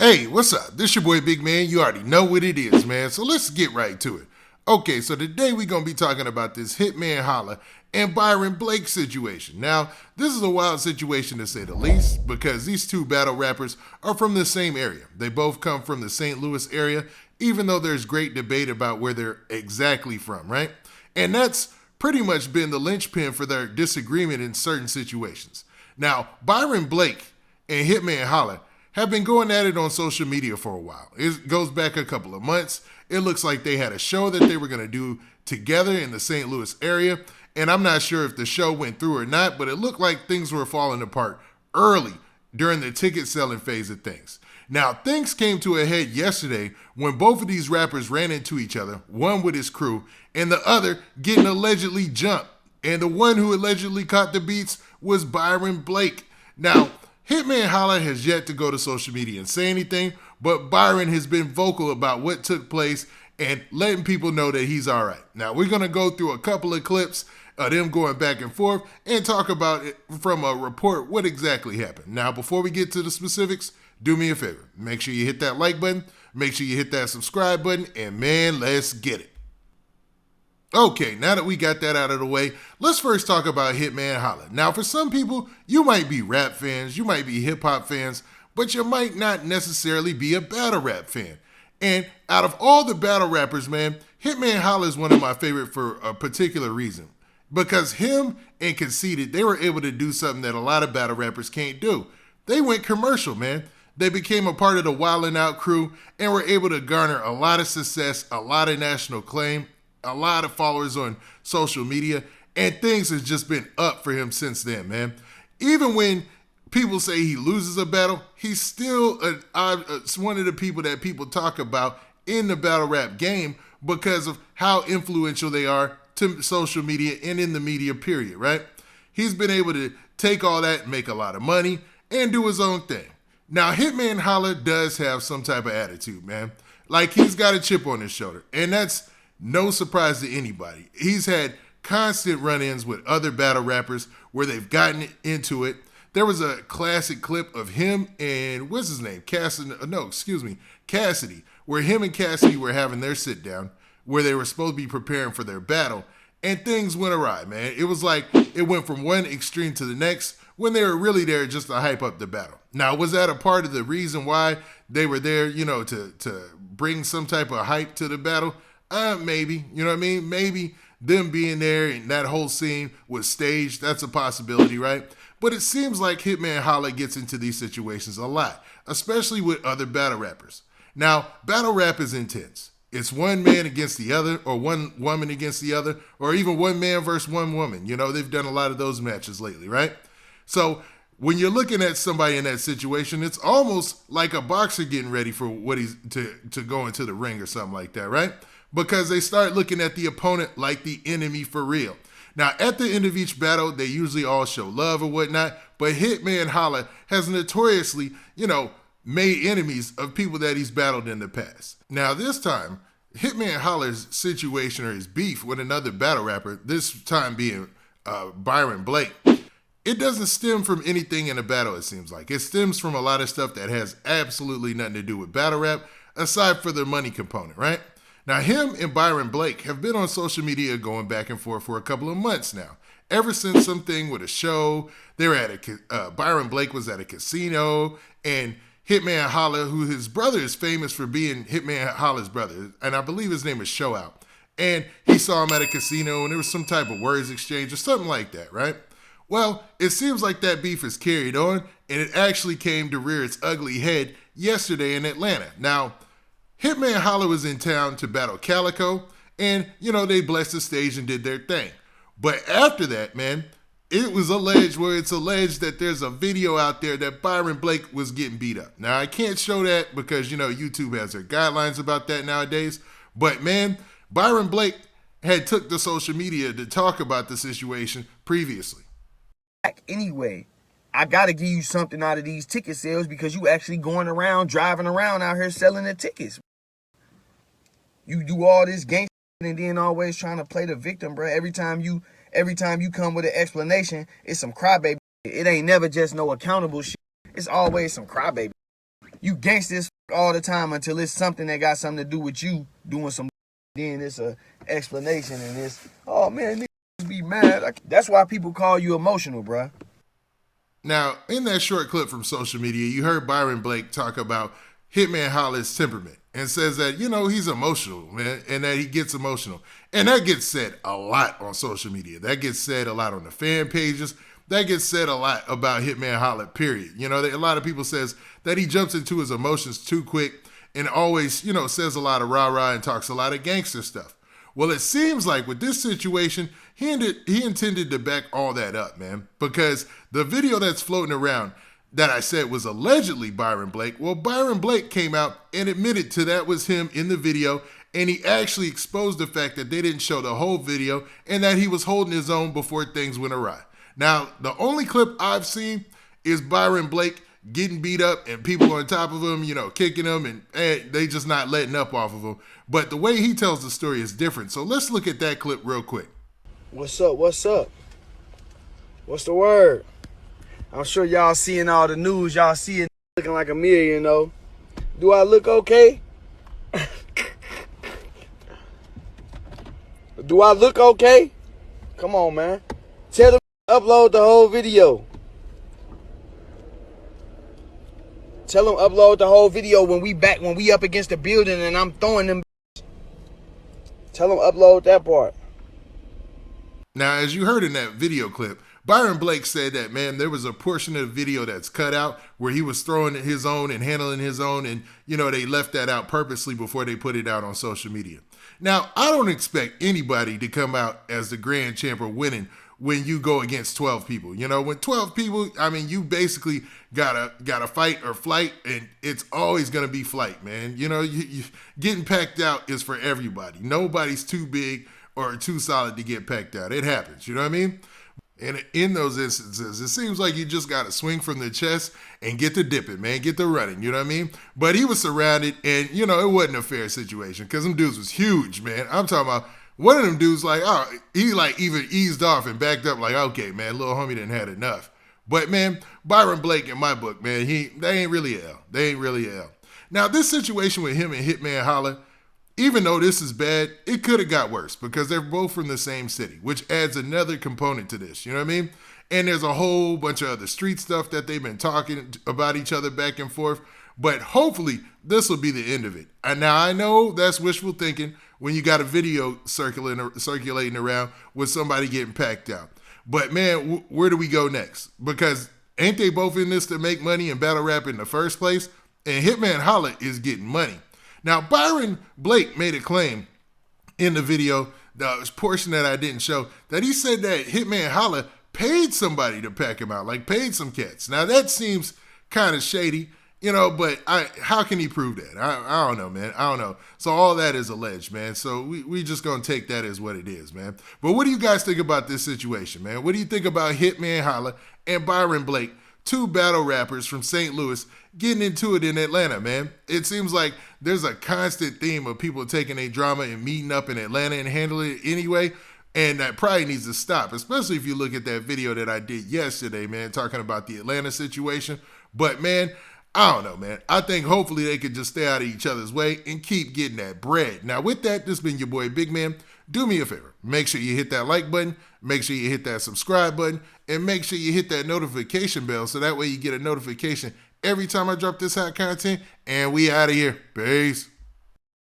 Hey, what's up? This your boy Big Man. You already know what it is, man. So let's get right to it. Okay, so today we're going to be talking about this Hitman Holla and Byron Blake situation. Now, this is a wild situation to say the least because these two battle rappers are from the same area. They both come from the St. Louis area, even though there's great debate about where they're exactly from, right? And that's pretty much been the linchpin for their disagreement in certain situations. Now, Byron Blake and Hitman Holla have been going at it on social media for a while. It goes back a couple of months. It looks like they had a show that they were going to do together in the St. Louis area. And I'm not sure if the show went through or not, but it looked like things were falling apart early during the ticket selling phase of things. Now, things came to a head yesterday when both of these rappers ran into each other, one with his crew and the other getting allegedly jumped. And the one who allegedly caught the beats was Byron Blake. Now, Hitman Holla has yet to go to social media and say anything, but Byron has been vocal about what took place and letting people know that he's all right. Now, we're going to go through a couple of clips of them going back and forth and talk about it from a report what exactly happened. Now, before we get to the specifics, do me a favor. Make sure you hit that like button, make sure you hit that subscribe button, and man, let's get it. Okay, now that we got that out of the way, let's first talk about Hitman Holla. Now, for some people, you might be rap fans, you might be hip-hop fans, but you might not necessarily be a battle rap fan. And out of all the battle rappers, man, Hitman Holla is one of my favorite for a particular reason. Because him and Cassidy, they were able to do something that a lot of battle rappers can't do. They went commercial, man. They became a part of the Wildin' Out crew and were able to garner a lot of success, a lot of national acclaim, a lot of followers on social media, and things has just been up for him since then, man. Even when people say he loses a battle, he's still one of the people that people talk about in the battle rap game because of how influential they are to social media and in the media, period, right? He's been able to take all that, make a lot of money, and do his own thing. Now, Hitman Holla does have some type of attitude, man. Like, he's got a chip on his shoulder, and that's no surprise to anybody. He's had constant run-ins with other battle rappers where they've gotten into it. There was a classic clip of him and, what's his name? Cassidy, where him and Cassidy were having their sit-down where they were supposed to be preparing for their battle, and things went awry, man. It was like it went from one extreme to the next when they were really there just to hype up the battle. Now, was that a part of the reason why they were there, to bring some type of hype to the battle? Maybe, you know what I mean? Maybe them being there and that whole scene was staged. That's a possibility, right? But it seems like Hitman Holla gets into these situations a lot, especially with other battle rappers. Now, battle rap is intense. It's one man against the other, or one woman against the other, or even one man versus one woman. You know, they've done a lot of those matches lately, right? So when you're looking at somebody in that situation, it's almost like a boxer getting ready for what he's to go into the ring or something like that, right? Because they start looking at the opponent like the enemy for real. Now, at the end of each battle, they usually all show love or whatnot, but Hitman Holla has notoriously, made enemies of people that he's battled in the past. Now, this time, Hitman Holla's situation or his beef with another battle rapper, this time being Byron Blake, it doesn't stem from anything in a battle, it seems like. It stems from a lot of stuff that has absolutely nothing to do with battle rap, aside from the money component, right? Now, him and Byron Blake have been on social media going back and forth for a couple of months now. Ever since something with a show, they were at Byron Blake was at a casino, and Hitman Holla, who his brother is famous for being Hitman Holla's brother, and I believe his name is Show Out. And he saw him at a casino, and there was some type of words exchange or something like that, right? Well, it seems like that beef is carried on, and it actually came to rear its ugly head yesterday in Atlanta. Now, Hitman Holla was in town to battle Calicoe, and, they blessed the stage and did their thing. But after that, man, it's alleged that there's a video out there that Byron Blake was getting beat up. Now, I can't show that because, YouTube has their guidelines about that nowadays. But, man, Byron Blake had took to social media to talk about the situation previously. Anyway, I gotta give you something out of these ticket sales because you actually going around, driving around out here selling the tickets. You do all this gangster and then always trying to play the victim, bro. Every time you come with an explanation, it's some crybaby. It ain't never just no accountable shit. It's always some crybaby. You gangsters all the time until it's something that got something to do with you doing some. Then it's a explanation and it's, oh man, niggas be mad. That's why people call you emotional, bruh. Now, in that short clip from social media, you heard Byron Blake talk about Hitman Holla's temperament and says that, he's emotional, man, and that he gets emotional. And that gets said a lot on social media. That gets said a lot on the fan pages. That gets said a lot about Hitman Holla, period. A lot of people says that he jumps into his emotions too quick and always, says a lot of rah-rah and talks a lot of gangster stuff. Well, it seems like with this situation, he intended to back all that up, man, because the video that's floating around that I said was allegedly Byron Blake, well, Byron Blake came out and admitted to that was him in the video, and he actually exposed the fact that they didn't show the whole video and that he was holding his own before things went awry. Now, the only clip I've seen is Byron Blake getting beat up and people on top of him, kicking him, and they just not letting up off of him. But the way he tells the story is different. So let's look at that clip real quick. What's up? What's up? What's the word? I'm sure y'all seeing all the news. Y'all see it looking like a million, though. Do I look okay? Do I look okay? Come on, man. Tell them to upload the whole video. Tell them upload the whole video when we up against the building and I'm throwing them. Tell them upload that part. Now, as you heard in that video clip, Byron Blake said that, man, there was a portion of the video that's cut out where he was throwing his own and handling his own, and, they left that out purposely before they put it out on social media. Now, I don't expect anybody to come out as the grand champ or winning when you go against 12 people. When 12 people, you basically gotta fight or flight, and it's always gonna be flight, man. You getting packed out is for everybody. Nobody's too big or too solid to get packed out. It happens, you know what I mean? And in those instances, it seems like you just got to swing from the chest and get to dipping, man. Get to running, you know what I mean? But he was surrounded, and, it wasn't a fair situation because them dudes was huge, man. I'm talking about one of them dudes, he even eased off and backed up like, okay, man, little homie didn't had enough. But, man, Byron Blake, in my book, man, they ain't really L. They ain't really L. Now, this situation with him and Hitman Holla, even though this is bad, it could have got worse because they're both from the same city, which adds another component to this, you know what I mean? And there's a whole bunch of other street stuff that they've been talking about each other back and forth, but hopefully this will be the end of it. And now I know that's wishful thinking when you got a video circulating around with somebody getting packed out. But man, where do we go next? Because ain't they both in this to make money and battle rap in the first place? And Hitman Holla is getting money. Now, Byron Blake made a claim in the video, the portion that I didn't show, that he said that Hitman Holla paid somebody to pack him out, like paid some cats. Now, that seems kind of shady, but how can he prove that? I don't know, man. I don't know. So all that is alleged, man. So we just going to take that as what it is, man. But what do you guys think about this situation, man? What do you think about Hitman Holla and Byron Blake, two battle rappers from St. Louis, getting into it in Atlanta, man? It seems like there's a constant theme of people taking a drama and meeting up in Atlanta and handling it anyway, and that probably needs to stop, especially if you look at that video that I did yesterday, man, talking about the Atlanta situation. But, man, I don't know, man. I think hopefully they could just stay out of each other's way and keep getting that bread. Now, with that, this has been your boy, Big Man. Do me a favor. Make sure you hit that like button. Make sure you hit that subscribe button. And make sure you hit that notification bell so that way you get a notification every time I drop this hot content. And we out of here. Peace.